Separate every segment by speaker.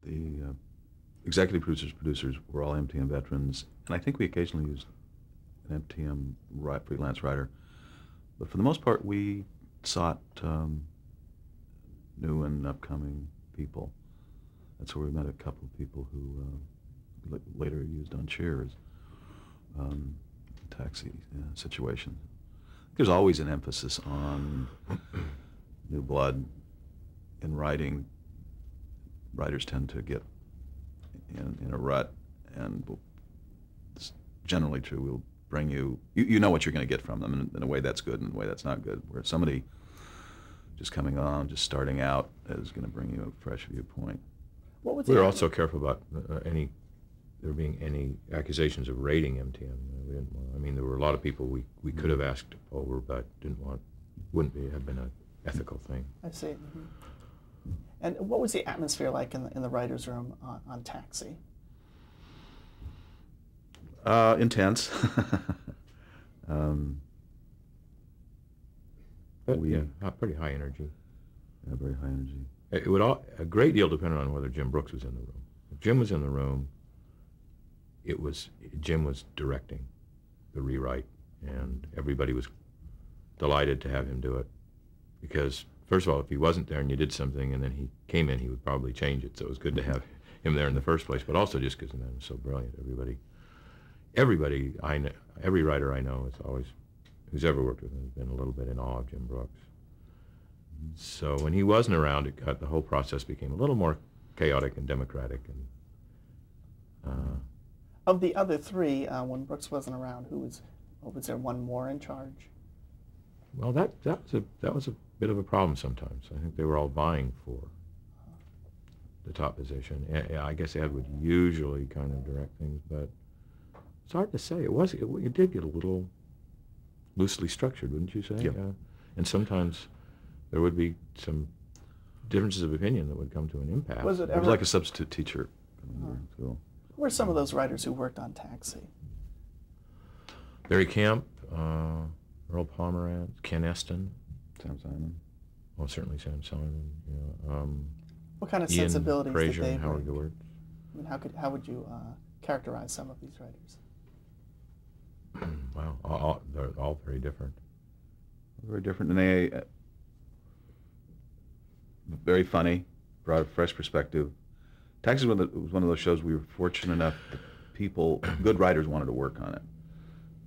Speaker 1: The executive producers were all MTM veterans, and I think we occasionally used an MTM freelance writer. But for the most part, we sought new and upcoming people. That's where we met a couple of people who later used on Cheers, taxi situation. There's always an emphasis on new blood in writing. Writers tend to get in a rut, and it's generally true. We'll bring you know what you're going to get from them, and in a way that's good, and in a way that's not good. Where somebody just coming on, just starting out, is going to bring you a fresh viewpoint.
Speaker 2: What was
Speaker 3: we were also careful about there being any accusations of raiding MTM. We didn't want, I mean, there were a lot of people we could have asked over, but wouldn't have been an ethical thing.
Speaker 2: I see. Mm-hmm. And what was the atmosphere like in the writers' room on Taxi?
Speaker 1: Intense.
Speaker 3: Pretty high energy.
Speaker 1: Yeah, very high energy.
Speaker 3: It would a great deal depended on whether Jim Brooks was in the room. If Jim was in the room, Jim was directing the rewrite, and everybody was delighted to have him do it, because first of all, if he wasn't there and you did something and then he came in, he would probably change it. So it was good to have him there in the first place, but also just because the man was so brilliant. Everybody I know, every writer I know who's ever worked with him has been a little bit in awe of Jim Brooks. So when he wasn't around, the whole process became a little more chaotic and democratic. And
Speaker 2: of the other three, when Brooks wasn't around, was there one more in charge?
Speaker 3: Well, that was a bit of a problem sometimes. I think they were all vying for the top position. I guess Ed would usually kind of direct things, but it's hard to say. It did get a little loosely structured, wouldn't you say?
Speaker 1: Yep.
Speaker 3: And sometimes there would be some differences of opinion that would come to an impasse.
Speaker 2: Was it
Speaker 1: was like a substitute teacher.
Speaker 2: Who were some of those writers who worked on Taxi?
Speaker 3: Barry Camp, Earl Pomerantz, Ken Eston,
Speaker 1: Sam Simon.
Speaker 3: Well, certainly Sam Simon.
Speaker 2: What kind of
Speaker 3: Ian
Speaker 2: sensibilities
Speaker 3: Fraser
Speaker 2: did they
Speaker 3: and Howard
Speaker 2: bring?
Speaker 3: Gillard.
Speaker 2: I mean, how would you characterize some of these writers?
Speaker 3: Wow, they're all very different.
Speaker 1: Very different, and they very funny, brought a fresh perspective. Taxi was one of those shows we were fortunate enough that good writers wanted to work on it.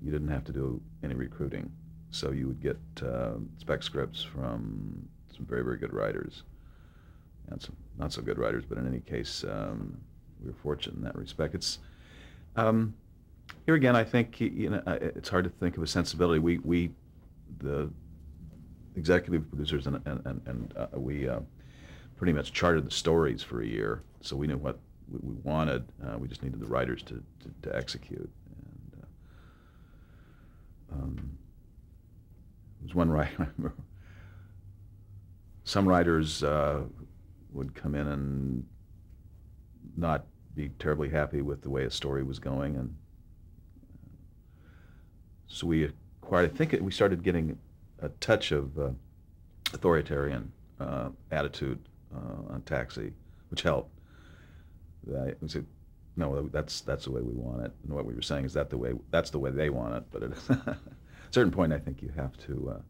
Speaker 1: You didn't have to do any recruiting, so you would get spec scripts from some very, very good writers and some not so good writers, but in any case, we were fortunate in that respect. It's here again, I think it's hard to think of a sensibility. We the executive producers and we pretty much charted the stories for a year, so we knew what we wanted. We just needed the writers to execute. And there was one writer, I remember, some writers would come in and not be terribly happy with the way a story was going, and so we acquired, I think we started getting a touch of authoritarian attitude on Taxi, which helped. We said, no, that's the way we want it. And what we were saying is that's the way they want it. But at a certain point, I think you have to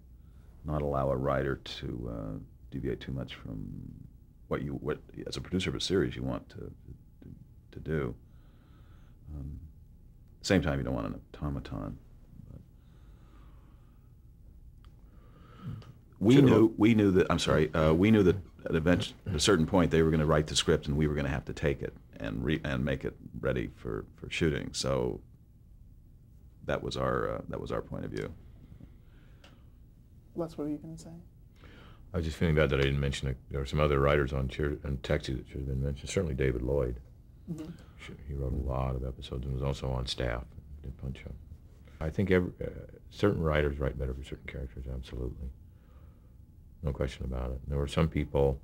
Speaker 1: not allow a writer to deviate too much from what as a producer of a series you want to do. At the same time, you don't want an automaton. We knew that at a certain point they were going to write the script and we were going to have to take it and make it ready for shooting. So that was our point of view.
Speaker 2: Les, what were you going to say?
Speaker 3: I was just feeling bad that I didn't mention it. There were some other writers on Taxi that should have been mentioned. Certainly David Lloyd. Mm-hmm. He wrote a lot of episodes and was also on staff. Did Punch Up. I think certain writers write better for certain characters. Absolutely. No question about it. There were some people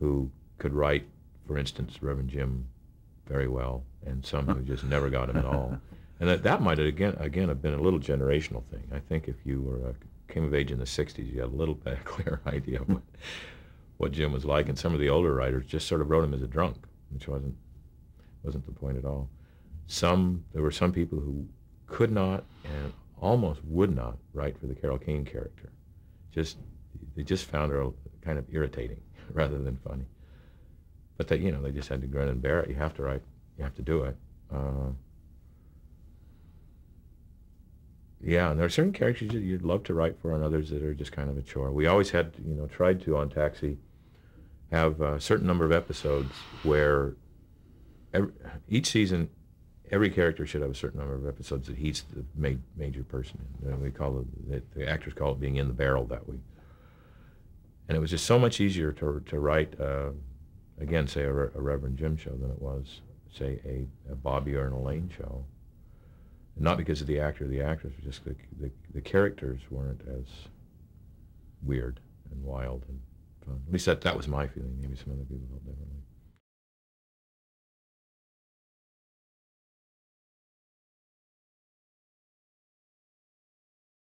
Speaker 3: who could write, for instance, Reverend Jim very well, and some who just never got him at all. And that might have, again have been a little generational thing. I think if you came of age in the 60s, you had a little bit clear idea of what Jim was like, and some of the older writers just sort of wrote him as a drunk. which wasn't the point at all. There were some people who could not and almost would not write for the Carol Kane character. They just found her kind of irritating rather than funny. But they just had to grin and bear it. You have to write. You have to do it. Yeah, and there are certain characters that you'd love to write for, and others that are just kind of a chore. We always had, tried to on Taxi have a certain number of episodes where each season, every character should have a certain number of episodes that he's the major person in. We call it, the actors call it being in the barrel that week. And it was just so much easier to write, again, say a Reverend Jim show than it was, say, a Bobby or an Elaine show. And not because of the actor or the actress, just the characters weren't as weird and wild and fun. At least that was my feeling. Maybe some other people felt differently.